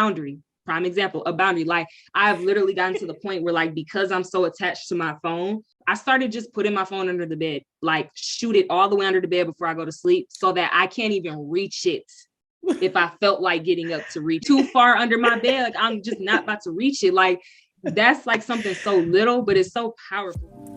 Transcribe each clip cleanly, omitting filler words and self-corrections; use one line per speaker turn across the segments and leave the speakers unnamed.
boundary. Prime example, a boundary. Like I've literally gotten to the point where like, because I'm so attached to my phone, I started just putting my phone under the bed, like shoot it all the way under the bed before I go to sleep so that I can't even reach it. If I felt like getting up to reach too far under my bed, like I'm just not about to reach it. Like that's like something so little, but it's so powerful.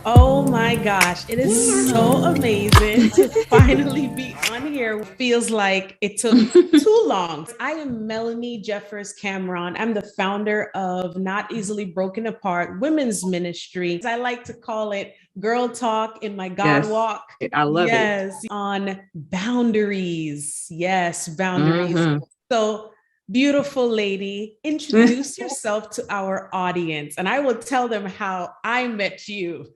Oh my gosh, it is so amazing to finally be on here. It feels like it took too long. I am Melanie Jeffers Cameron. I'm the founder of Not Easily Broken Apart Women's Ministry. I like to call it Girl Talk in my God Walk.
I love it.
Yes, on boundaries. Yes, boundaries. Mm-hmm. So, beautiful lady, introduce yourself to our audience, and I will tell them how I met you.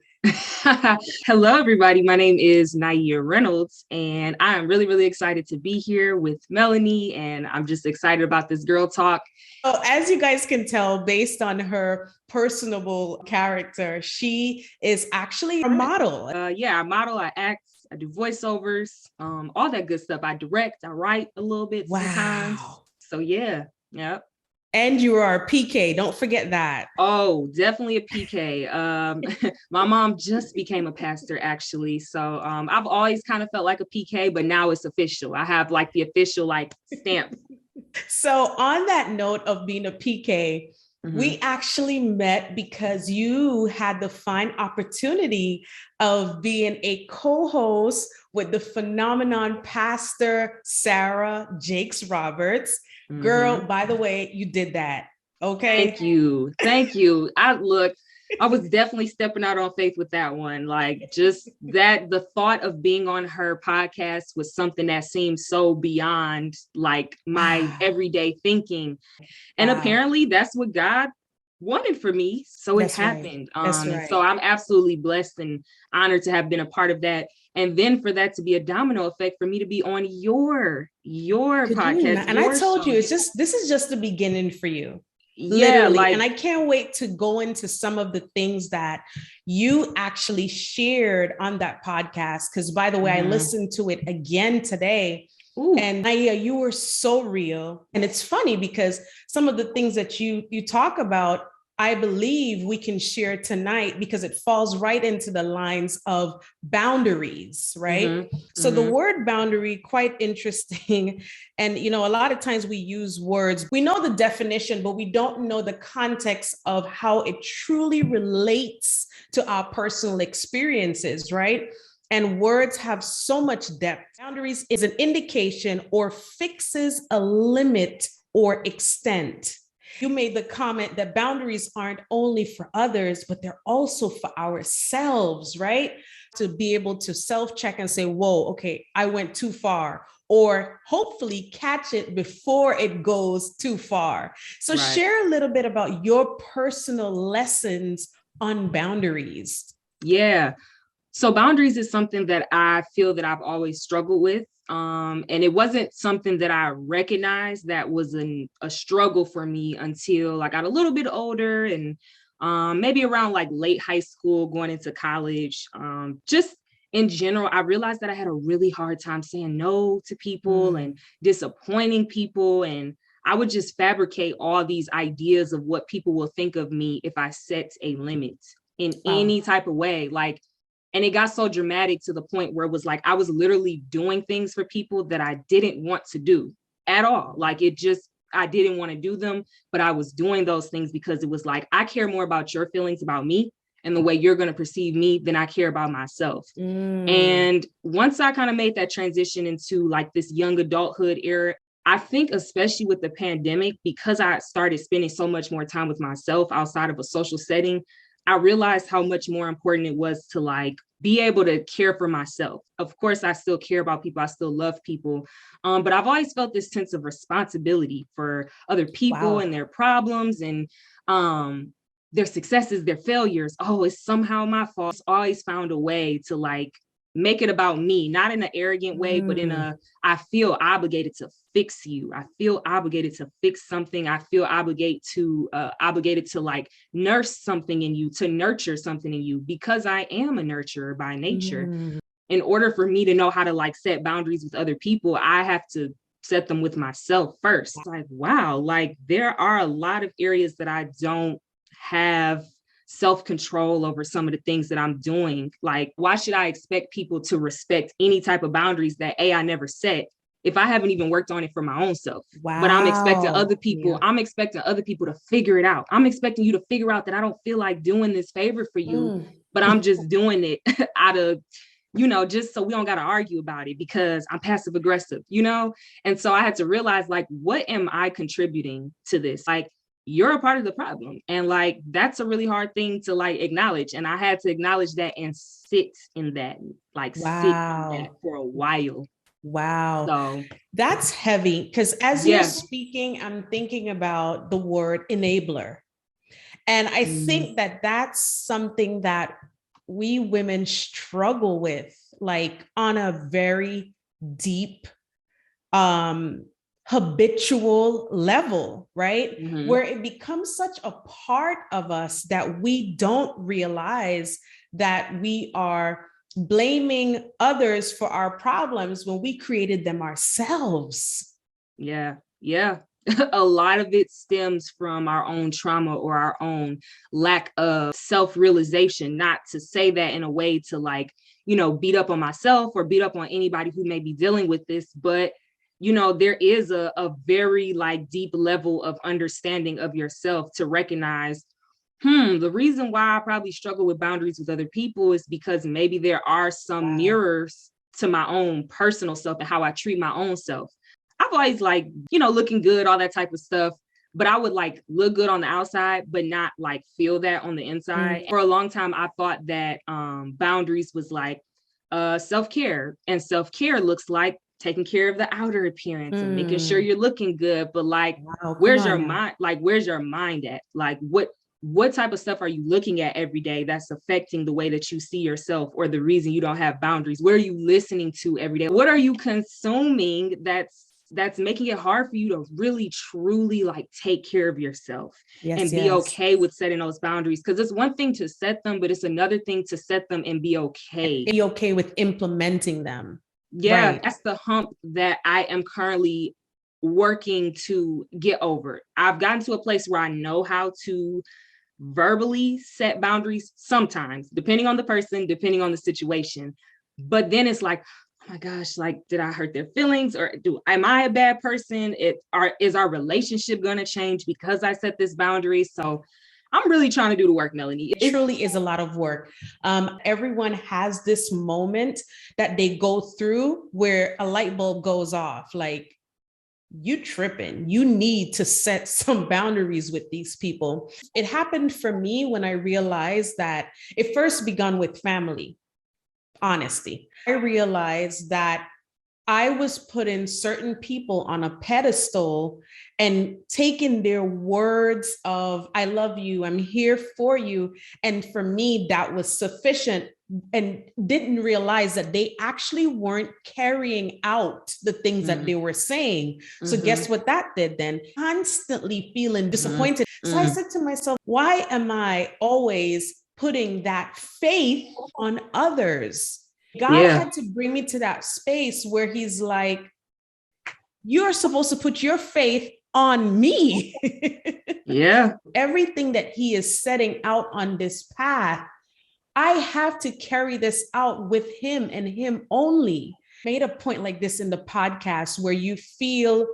Hello, everybody. My name is Ny'Ea Reynolds, and I am really, really excited to be here with Melanie, and I'm just excited about this girl talk.
So, as you guys can tell, based on her personable character, she is actually a model.
I model, I act, I do voiceovers, all that good stuff. I direct, I write a little bit sometimes. So yeah.
And you are a PK. Don't forget that.
Oh, definitely a PK. My mom just became a pastor, actually. So I've always kind of felt like a PK, but now it's official. I have like the official like stamp.
So on that note of being a PK, we actually met because you had the fine opportunity of being a co-host with the phenomenon Pastor Sarah Jakes Roberts. Girl, by the way, you did that. Okay.
Thank you. I was definitely stepping out on faith with that one. Like just that, the thought of being on her podcast was something that seemed so beyond like my everyday thinking. And apparently that's what God wanted for me. So it happened. Right. So I'm absolutely blessed and honored to have been a part of that. And then for that to be a domino effect for me to be on your podcast.
And I told you, this is just the beginning for you. Literally. And I can't wait to go into some of the things that you actually shared on that podcast. Because by the way, I listened to it again today. Ooh. And Ny'Ea, you were so real. And it's funny because some of the things that you talk about, I believe we can share tonight because it falls right into the lines of boundaries, right? So the word boundary, quite interesting. And, a lot of times we use words, we know the definition, but we don't know the context of how it truly relates to our personal experiences, right? And words have so much depth. Boundaries is an indication or fixes a limit or extent. You made the comment that boundaries aren't only for others, but they're also for ourselves, right? To be able to self-check and say, whoa, okay, I went too far, or hopefully catch it before it goes too far. So share a little bit about your personal lessons on boundaries.
Yeah. So boundaries is something that I feel that I've always struggled with. And it wasn't something that I recognized that was a struggle for me until I got a little bit older and maybe around like late high school, going into college. Just in general, I realized that I had a really hard time saying no to people and disappointing people. And I would just fabricate all these ideas of what people will think of me if I set a limit in any type of way. And it got so dramatic to the point where it was like, I was literally doing things for people that I didn't want to do at all. Like I didn't want to do them, but I was doing those things because it was like, I care more about your feelings about me and the way you're going to perceive me than I care about myself. And once I kind of made that transition into like this young adulthood era, I think especially with the pandemic, because I started spending so much more time with myself outside of a social setting, I realized how much more important it was to like be able to care for myself. Of course, I still care about people. I still love people. But I've always felt this sense of responsibility for other people and their problems and their successes, their failures. Oh, it's somehow my fault. I've always found a way to like make it about me, not in an arrogant way, but in I feel obligated to fix you. I feel obligated to fix something. I feel obligated to like nurse something in you, to nurture something in you, because I am a nurturer by nature. In order for me to know how to like set boundaries with other people, I have to set them with myself first. Like, wow, like there are a lot of areas that I don't have self-control over some of the things that I'm doing. Like, why should I expect people to respect any type of boundaries that I never set if I haven't even worked on it for my own self?
Wow.
But I'm expecting other people, I'm expecting other people to figure it out. I'm expecting you to figure out that I don't feel like doing this favor for you, but I'm just doing it out of, just so we don't got to argue about it because I'm passive aggressive,? And so I had to realize, like, what am I contributing to this? Like, you're a part of the problem. And like, that's a really hard thing to like acknowledge. And I had to acknowledge that and sit in that, like sit in that for a while.
Wow.
So
that's heavy. Because as you're speaking, I'm thinking about the word enabler. And I think that that's something that we women struggle with, like on a very deep, habitual level, right? Where it becomes such a part of us that we don't realize that we are blaming others for our problems when we created them ourselves.
Yeah. A lot of it stems from our own trauma or our own lack of self-realization. Not to say that in a way to like, beat up on myself or beat up on anybody who may be dealing with this, but there is a very like deep level of understanding of yourself to recognize, the reason why I probably struggle with boundaries with other people is because maybe there are some mirrors to my own personal self and how I treat my own self. I've always like, looking good, all that type of stuff, but I would like look good on the outside, but not like feel that on the inside. For a long time, I thought that boundaries was like self-care, and self-care looks like taking care of the outer appearance and making sure you're looking good. But like, where's your mind? Like, where's your mind at? Like, what type of stuff are you looking at every day that's affecting the way that you see yourself, or the reason you don't have boundaries? What are you listening to every day? What are you consuming that's making it hard for you to really truly like take care of yourself and be okay with setting those boundaries? Because it's one thing to set them, but it's another thing to set them and be okay.
Be okay with implementing them.
Yeah, right. That's the hump that I am currently working to get over. I've gotten to a place where I know how to verbally set boundaries sometimes, depending on the person, depending on the situation. But then it's like, oh my gosh, like, did I hurt their feelings, or am I a bad person? Is our relationship going to change because I set this boundary? So I'm really trying to do the work, Melanie.
It truly is a lot of work. Everyone has this moment that they go through where a light bulb goes off. Like, you tripping. You need to set some boundaries with these people. It happened for me when I realized that it first began with family. Honesty. I realized that I was putting certain people on a pedestal and taking their words of, I love you, I'm here for you. And for me, that was sufficient, and didn't realize that they actually weren't carrying out the things that they were saying. So guess what that did then? Constantly feeling disappointed. So I said to myself, why am I always putting that faith on others? God had to bring me to that space where he's like, you're supposed to put your faith on me. Everything that he is setting out on this path, I have to carry this out with him and him only. Made a point like this in the podcast where you feel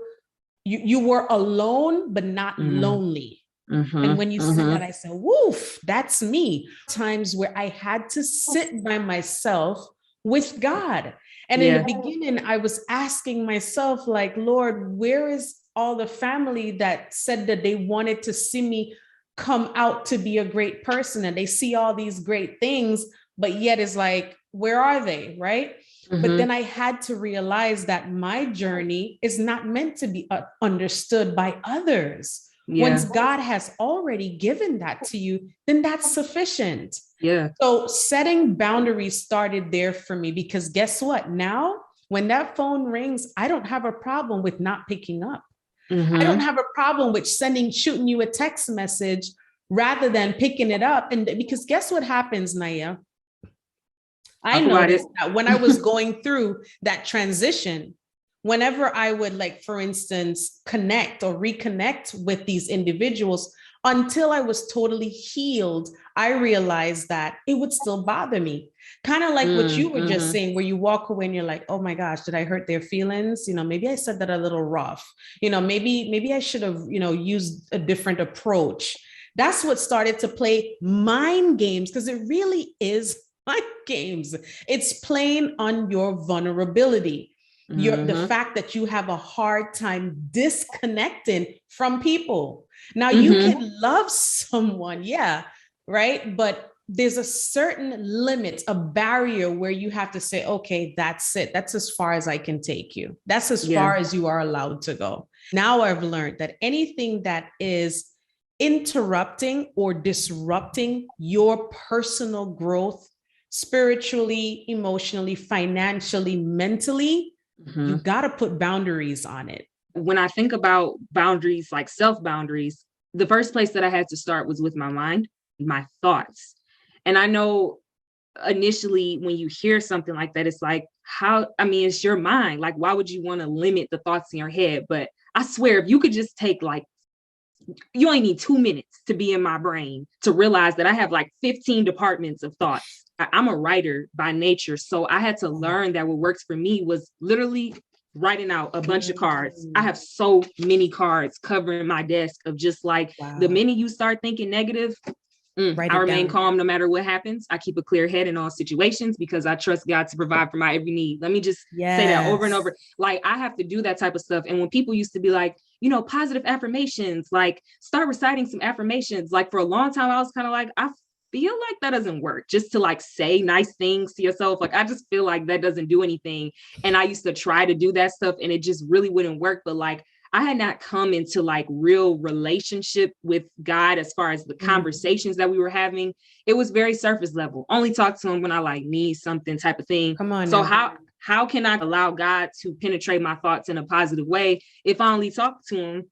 you were alone, but not lonely. And when you said that, I said, woof, that's me. Times where I had to sit by myself with God. And in the beginning, I was asking myself, like, Lord, where is all the family that said that they wanted to see me come out to be a great person, and they see all these great things, but yet it's like, where are they? Right. But then I had to realize that my journey is not meant to be understood by others. Once God has already given that to you, then that's sufficient.
Yeah.
So setting boundaries started there for me, because guess what? Now, when that phone rings, I don't have a problem with not picking up. I don't have a problem with shooting you a text message rather than picking it up. And because guess what happens, Ny'Ea? I noticed that when I was going through that transition, whenever I would, like, for instance, connect or reconnect with these individuals, until I was totally healed, I realized that it would still bother me. Kind of like what you were just saying, where you walk away and you're like, oh my gosh, did I hurt their feelings? You know, maybe I said that a little rough. You know, maybe I should have, you know, used a different approach. That's what started to play mind games, because it really is mind games. It's playing on your vulnerability. The fact that you have a hard time disconnecting from people. Now, you can love someone, yeah, right? But there's a certain limit, a barrier where you have to say, okay, that's it. That's as far as I can take you. That's as far as you are allowed to go. Now I've learned that anything that is interrupting or disrupting your personal growth, spiritually, emotionally, financially, mentally, you got to put boundaries on it.
When I think about boundaries, like self-boundaries, the first place that I had to start was with my mind, my thoughts. And I know initially when you hear something like that, it's like, it's your mind. Like, why would you want to limit the thoughts in your head? But I swear, if you could just take, like, you only need 2 minutes to be in my brain to realize that I have like 15 departments of thoughts. I'm a writer by nature. So I had to learn that what works for me was literally writing out a bunch of cards. I have so many cards covering my desk of just like, the minute you start thinking negative, I remain calm no matter what happens. I keep a clear head in all situations because I trust God to provide for my every need. Let me just say that over and over. Like, I have to do that type of stuff. And when people used to be like, you know, positive affirmations, like start reciting some affirmations. Like for a long time, I was kind of like, I feel like that doesn't work, just to like say nice things to yourself. Like, I just feel like that doesn't do anything. And I used to try to do that stuff and it just really wouldn't work. But like, I had not come into like real relationship with God as far as the conversations that we were having. It was very surface level. Only talk to him when I like need something type of thing.
Come on.
So how can I allow God to penetrate my thoughts in a positive way if I only talk to him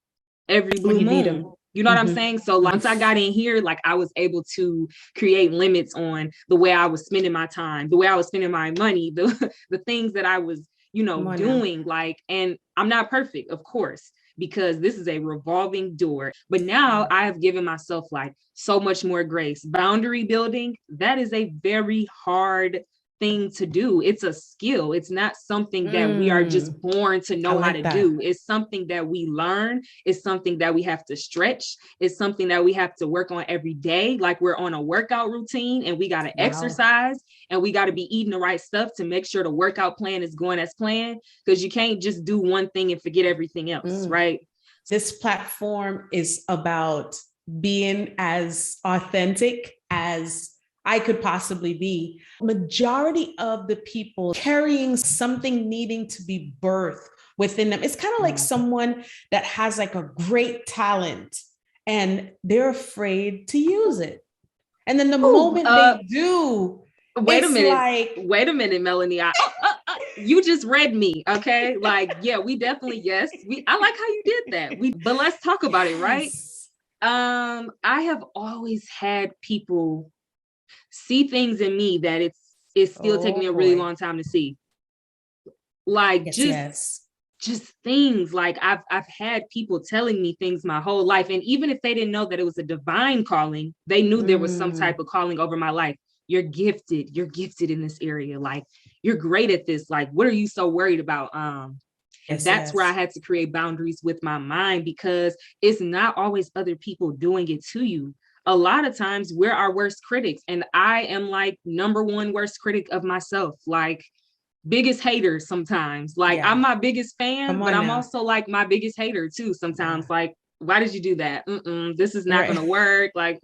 every blue moon? You know what I'm saying? So like, once I got in here, like I was able to create limits on the way I was spending my time, the way I was spending my money, the things that I was, you know, doing. Like, and I'm not perfect, of course, because this is a revolving door. But now I have given myself like so much more grace. Boundary building, that is a very hard thing to do. It's a skill. It's not something that we are just born to know how to do. It's something that we learn. It's something that we have to stretch. It's something that we have to work on every day. Like we're on a workout routine and we got to exercise and we got to be eating the right stuff to make sure the workout plan is going as planned, because you can't just do one thing and forget everything else, right?
This platform is about being as authentic as I could possibly be. Majority of the people carrying something needing to be birthed within them. It's kind of like someone that has like a great talent and they're afraid to use it. And then the moment they do,
wait a minute, Melanie. You just read me. Okay. Like, yeah, we definitely, I like how you did that. But let's talk about it, right? I have always had people see things in me that it's still taking me a really long time to see. Like just things like I've had people telling me things my whole life. And even if they didn't know that it was a divine calling, they knew there was some type of calling over my life. You're gifted in this area. Like, you're great at this. Like, what are you so worried about? And that's where I had to create boundaries with my mind, because it's not always other people doing it to you. A lot of times we're our worst critics. And I am like number one worst critic of myself, like biggest hater sometimes. Like I'm my biggest fan, but I'm also like my biggest hater too sometimes. Like, why did you do that? This is not going to work. Like,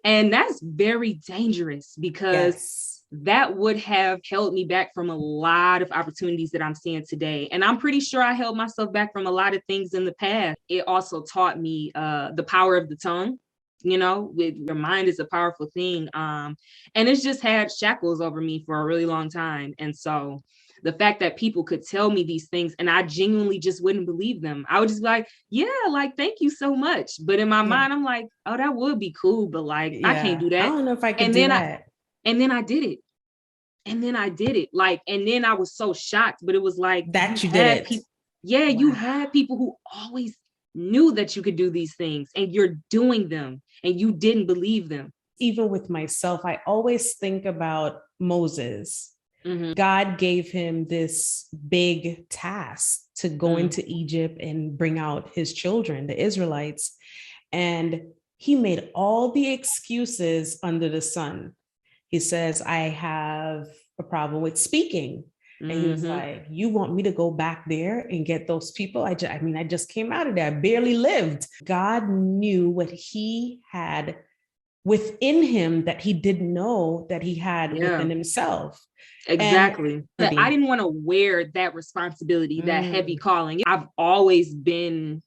and that's very dangerous, because that would have held me back from a lot of opportunities that I'm seeing today. And I'm pretty sure I held myself back from a lot of things in the past. It also taught me the power of the tongue. your mind is a powerful thing. And it's just had shackles over me for a really long time. And so the fact that people could tell me these things and I genuinely just wouldn't believe them. I would just be like, yeah, like, thank you so much. But in my mind, I'm like, oh, that would be cool. But like, I can't do that.
I don't know if I could do that.
And then I did it. And then I did it. Like, and then I was so shocked, but it was like
that you did it.
Wow. You had people who always knew that you could do these things and you're doing them and you didn't believe them.
Even with myself, I always think about Moses. Mm-hmm. God gave him this big task to go into Egypt and bring out his children, the Israelites. And he made all the excuses under the sun. He says, I have a problem with speaking. And he was like, you want me to go back there and get those people? I just came out of there. I barely lived. God knew what he had within him that he didn't know that he had within himself.
Exactly. But I didn't want to wear that responsibility, that heavy calling. I've always been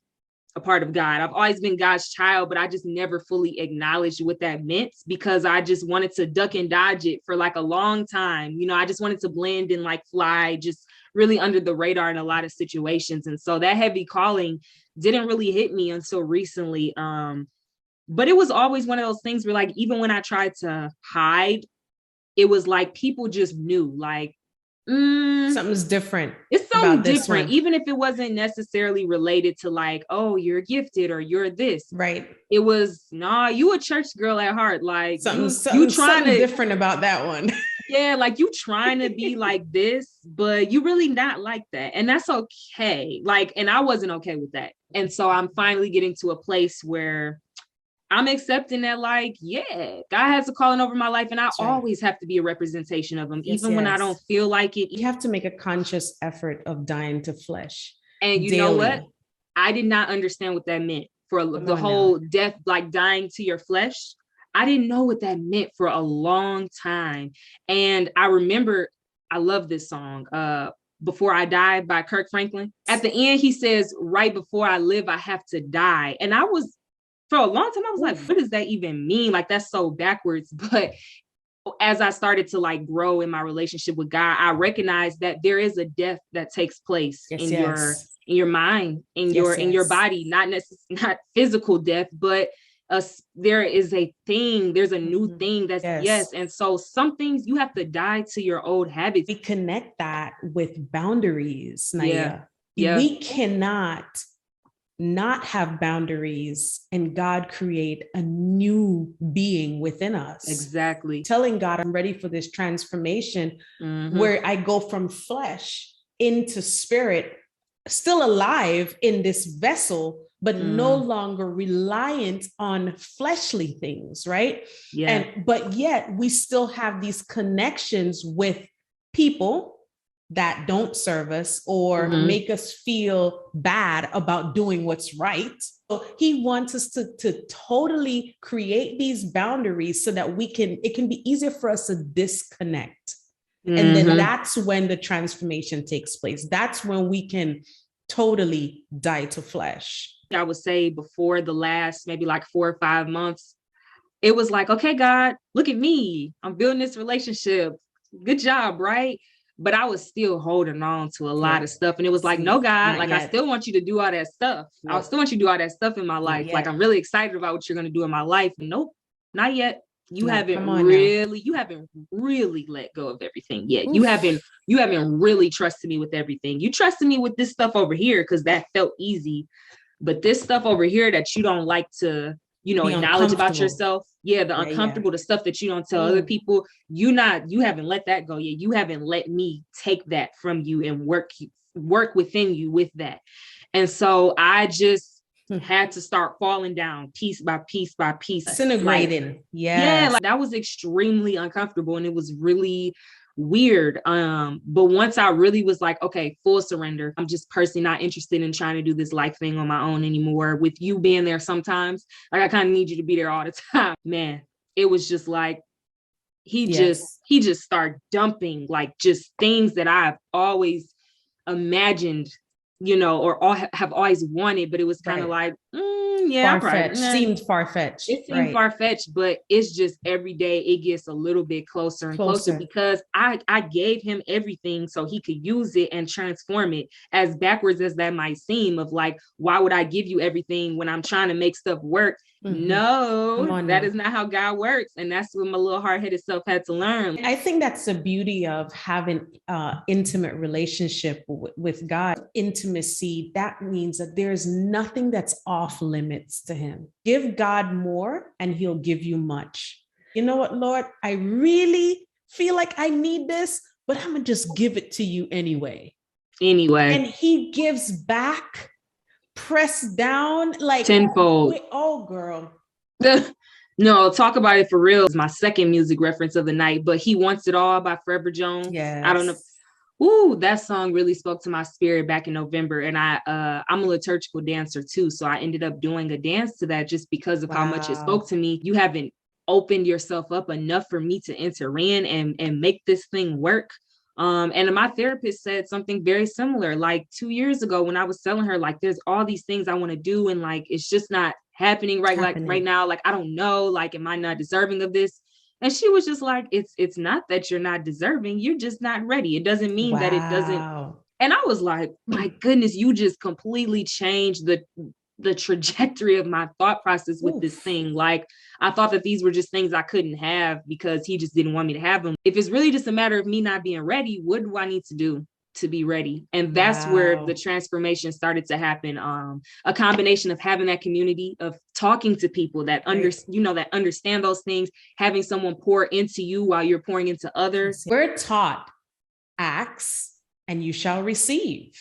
a part of God. I've always been God's child, but I just never fully acknowledged what that meant because I just wanted to duck and dodge it for like a long time. I just wanted to blend and like fly just really under the radar in a lot of situations. And so that heavy calling didn't really hit me until recently. But it was always one of those things where like, even when I tried to hide, it was like people just knew like,
something's different.
It's something different, even if it wasn't necessarily related to like, oh, you're gifted or you're this.
Right.
It was, nah, you a church girl at heart. Like
you trying to different about that one.
Yeah, like you trying to be like this, but you really not like that. And that's okay. Like, and I wasn't okay with that. And so I'm finally getting to a place where I'm accepting that, like, yeah, God has a calling over my life and I always have to be a representation of him, even when I don't feel like it.
You have to make a conscious effort of dying to flesh.
And you know what? I did not understand what that meant for the whole death, like dying to your flesh. I didn't know what that meant for a long time. And I remember, I love this song, Before I Die by Kirk Franklin. At the end, he says, right before I live, I have to die. And I was, for a long time, I was like, what does that even mean? Like, that's so backwards. But as I started to like grow in my relationship with God, I recognized that there is a death that takes place in your mind, in your body, not physical death, but there is a thing, there's a new thing that's And so some things you have to die to your old habits.
We connect that with boundaries, Ny'Ea. We cannot not have boundaries and God create a new being within us.
Exactly.
Telling God, I'm ready for this transformation where I go from flesh into spirit, still alive in this vessel, but no longer reliant on fleshly things, right?
Yeah.
But yet we still have these connections with people that don't serve us or make us feel bad about doing what's right. So he wants us to totally create these boundaries so that it can be easier for us to disconnect. And then that's when the transformation takes place. That's when we can totally die to flesh.
I would say before the last maybe like 4 or 5 months, it was like, okay, God, look at me. I'm building this relationship. Good job, right? But I was still holding on to a lot of stuff. And it was like, no, God, like, I still want you to do all that stuff. I still want you to do all that stuff in my life. Like, I'm really excited about what you're going to do in my life. Nope, not yet. You haven't really let go of everything yet. Oof. You haven't really trusted me with everything. You trusted me with this stuff over here because that felt easy. But this stuff over here that you don't like to, acknowledge about yourself. Yeah, the uncomfortable, the stuff that you don't tell other people, you haven't let that go yet. You haven't let me take that from you and work within you with that. And so I just had to start falling down piece by piece by piece.
Disintegrating.
Like that was extremely uncomfortable and it was really weird. But once I really was like, okay, full surrender. I'm just personally not interested in trying to do this life thing on my own anymore. With you being there sometimes, like I kind of need you to be there all the time. Man, it was just like, he just started dumping like just things that I've always imagined, or have always wanted, but it was kind of like, yeah,
far-fetched. Seemed far-fetched.
It seemed far-fetched, but it's just every day it gets a little bit closer and closer because I gave him everything so he could use it and transform it. As backwards as that might seem, of like, why would I give you everything when I'm trying to make stuff work? No, that is not how God works. And that's what my little hard-headed self had to learn.
I think that's the beauty of having intimate relationship with God. Intimacy, that means that there's nothing that's off limits to him. Give God more and he'll give you much. You know what, Lord, I really feel like I need this, but I'm gonna just give it to you anyway. And he gives back, pressed down, like
tenfold.
Oh, girl.
No, talk about it for real. It's my second music reference of the night, but He Wants It All by Forever Jones.
Yes.
I don't know. Ooh, that song really spoke to my spirit back in November. And I'm a liturgical dancer too. So I ended up doing a dance to that just because of how much it spoke to me. You haven't opened yourself up enough for me to enter in and make this thing work. And my therapist said something very similar, like 2 years ago when I was telling her, like, there's all these things I want to do. And like, it's just not happening right now. Like, I don't know, like, am I not deserving of this? And she was just like, it's not that you're not deserving. You're just not ready. It doesn't mean that it doesn't. And I was like, my goodness, you just completely changed the trajectory of my thought process with this thing. Like, I thought that these were just things I couldn't have because he just didn't want me to have them. If it's really just a matter of me not being ready, what do I need to do to be ready? And that's where the transformation started to happen. A combination of having that community, of talking to people that that understand those things, having someone pour into you while you're pouring into others.
We're taught, ask and you shall receive.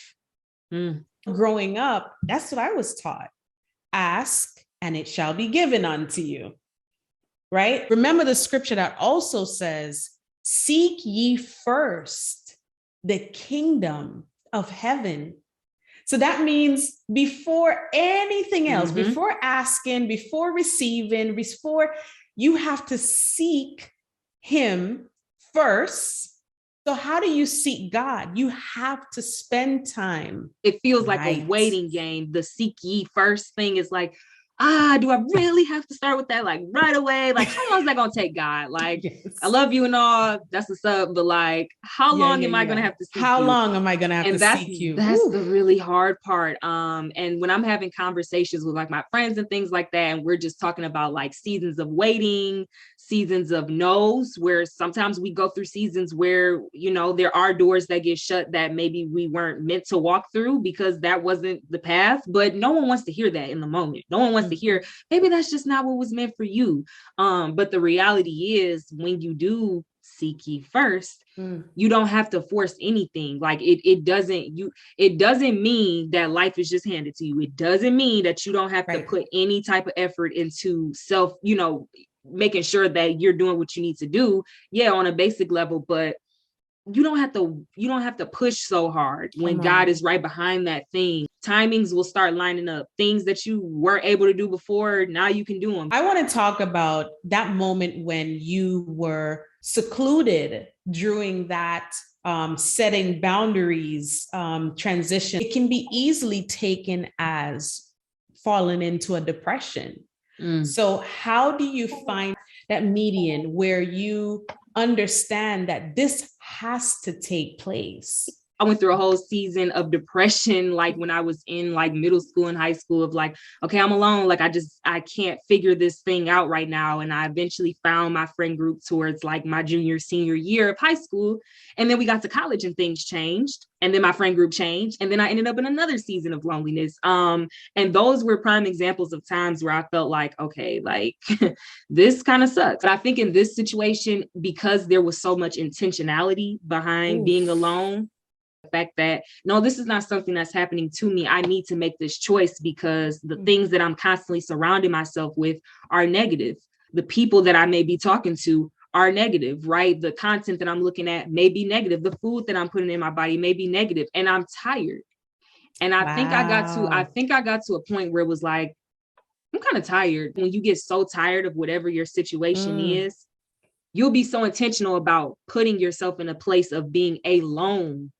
Growing up, that's what I was taught. Ask and it shall be given unto you. Right? Remember the scripture that also says, seek ye first the kingdom of heaven. So that means before anything else, before asking, before receiving, before, you have to seek him first. So how do you seek God? You have to spend time.
It feels like a waiting game. The seek ye first thing is like, do I really have to start with that like right away? Like, how long is that gonna take, God? Like, I love you and all, that's what's up, but like, how long am I gonna have to seek you?
How long am I gonna have to seek you?
That's the really hard part. And when I'm having conversations with like my friends and things like that, and we're just talking about like seasons of waiting, seasons of no's, where sometimes we go through seasons where, there are doors that get shut that maybe we weren't meant to walk through because that wasn't the path, but no one wants to hear that in the moment. No one wants to hear, maybe that's just not what was meant for you. But the reality is, when you do seek ye first, you don't have to force anything. Like it doesn't mean that life is just handed to you. It doesn't mean that you don't have to put any type of effort into self, making sure that you're doing what you need to do. Yeah, on a basic level, but you don't have to push so hard when God is right behind that thing. Timings will start lining up. Things that you weren't able to do before, now you can do them.
I want to talk about that moment when you were secluded during that setting boundaries transition. It can be easily taken as falling into a depression. So how do you find that median where you understand that this has to take place?
I went through a whole season of depression, like when I was in like middle school and high school, of like, okay, I'm alone. Like, I can't figure this thing out right now. And I eventually found my friend group towards like my senior year of high school. And then we got to college and things changed. And then my friend group changed. And then I ended up in another season of loneliness. And those were prime examples of times where I felt like, okay, like this kind of sucks. But I think in this situation, because there was so much intentionality behind being alone, the fact that, no, this is not something that's happening to me. I need to make this choice because the things that I'm constantly surrounding myself with are negative. The people that I may be talking to are negative, right? The content that I'm looking at may be negative. The food that I'm putting in my body may be negative, and I'm tired. And I think I got to a point where it was like, I'm kind of tired. When you get so tired of whatever your situation is, you'll be so intentional about putting yourself in a place of being alone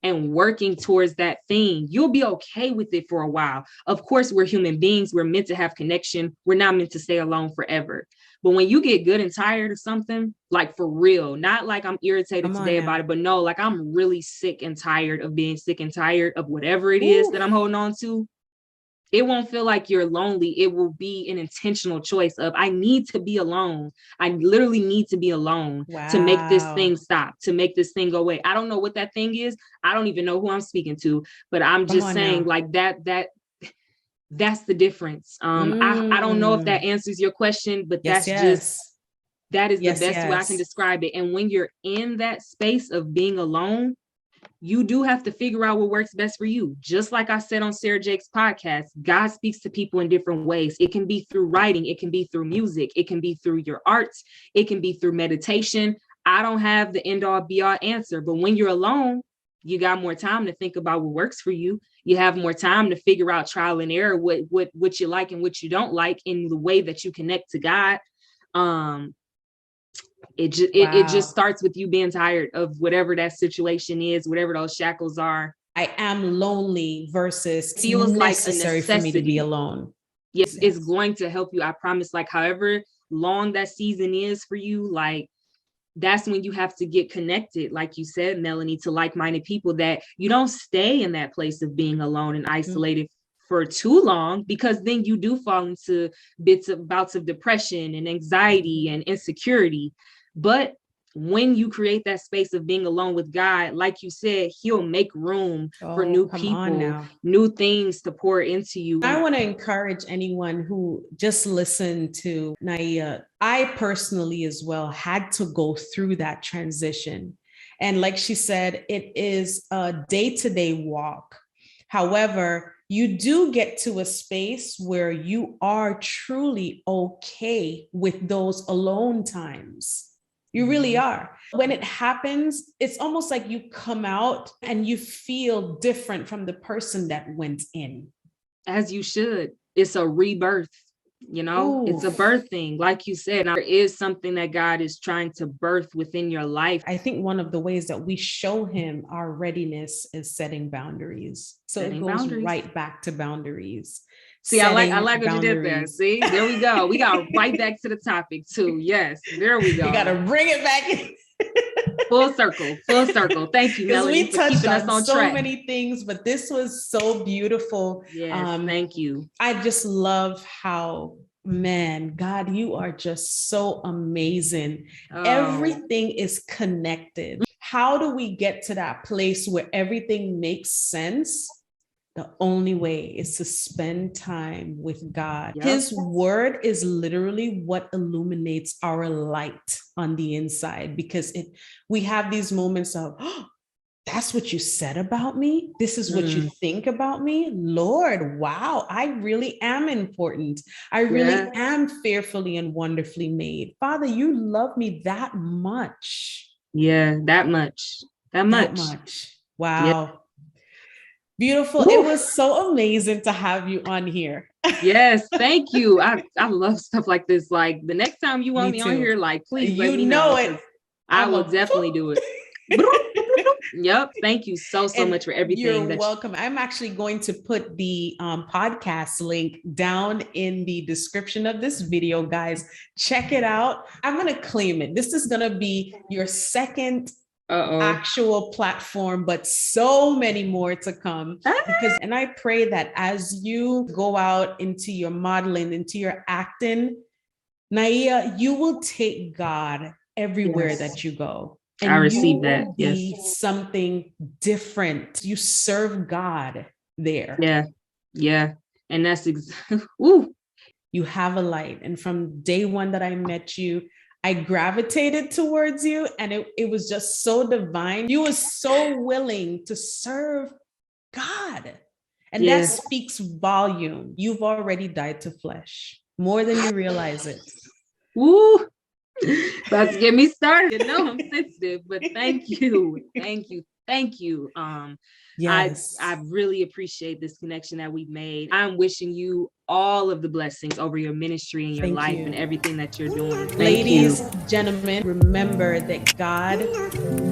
and working towards that thing, you'll be okay with it for a while. Of course, we're human beings. We're meant to have connection. We're not meant to stay alone forever. But when you get good and tired of something, like for real, not like I'm irritated today about it, but no, like I'm really sick and tired of being sick and tired of whatever it is that I'm holding on to, it won't feel like you're lonely. It will be an intentional choice of, I need to be alone. I literally need to be alone to make this thing stop, to make this thing go away. I don't know what that thing is. I don't even know who I'm speaking to, but I'm just saying like that's the difference. I don't know if that answers your question, but that is the best way I can describe it. And when you're in that space of being alone, you do have to figure out what works best for you. Just like I said on Sarah Jake's podcast, God speaks to people in different ways. It can be through writing. It can be through music. It can be through your arts. It can be through meditation. I don't have the end all be all answer, but when you're alone, you got more time to think about what works for you. You have more time to figure out trial and error, what you like and what you don't like in the way that you connect to God. It just starts with you being tired of whatever that situation is, whatever those shackles are.
I am lonely versus feels necessary for me to be alone.
Yes, it's going to help you. I promise. Like however long that season is for you, like that's when you have to get connected, like you said, Melanie, to like-minded people, that you don't stay in that place of being alone and isolated for too long, because then you do fall into bouts of depression and anxiety and insecurity. But when you create that space of being alone with God, like you said, he'll make room for new people, new things to pour into you.
I want to encourage anyone who just listened to Ny'Ea. I personally as well had to go through that transition. And like she said, it is a day-to-day walk. However, you do get to a space where you are truly okay with those alone times. You really are. When it happens, it's almost like you come out and you feel different from the person that went in.
As you should. It's a rebirth, you know, It's a birthing. Like you said, there is something that God is trying to birth within your life.
I think one of the ways that we show him our readiness is setting boundaries. So it goes right back to boundaries.
See, I like what you did there. See, there we go. We got right back to the topic too. Yes, there we go.
You got to bring it back.
Full circle. Thank you, Melanie,
we touched on so many things, but this was so beautiful.
Yes, thank you.
I just love how, man, God, you are just so amazing. Everything is connected. How do we get to that place where everything makes sense? The only way is to spend time with God. Yep. His word is literally what illuminates our light on the inside, because we have these moments of, oh, that's what you said about me. This is what you think about me. Lord, wow, I really am important. I really am fearfully and wonderfully made. Father, you love me that much.
Yeah, that much.
Wow.
Yeah.
Beautiful. Woo. It was so amazing to have you on here.
Yes, thank you. I love stuff like this. Like the next time you want me on here, like please let me know
it.
I will definitely do it. Yep. Thank you so much for everything.
You're welcome. I'm actually going to put the podcast link down in the description of this video, guys. Check it out. I'm going to claim it. This is going to be your second actual platform, but so many more to come. And I pray that as you go out into your modeling, into your acting, Ny'Ea, you will take God everywhere that you go. And
I receive that.
Be something different. You serve God there.
Yeah. And that's
you have a light. And from day one that I met you, I gravitated towards you, and it was just so divine. You were so willing to serve God. And that speaks volume. You've already died to flesh more than you realize it.
Woo! About to get me started. No, I'm sensitive, but thank you. Yes. I really appreciate this connection that we've made. I'm wishing you all of the blessings over your ministry and your life and everything that you're doing.
Ladies, gentlemen, remember that God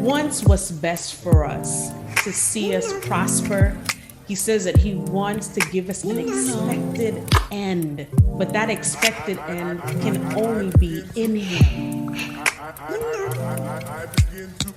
wants what's best for us. to see us prosper. He says that he wants to give us an expected end, but that expected end can only be in him. I begin to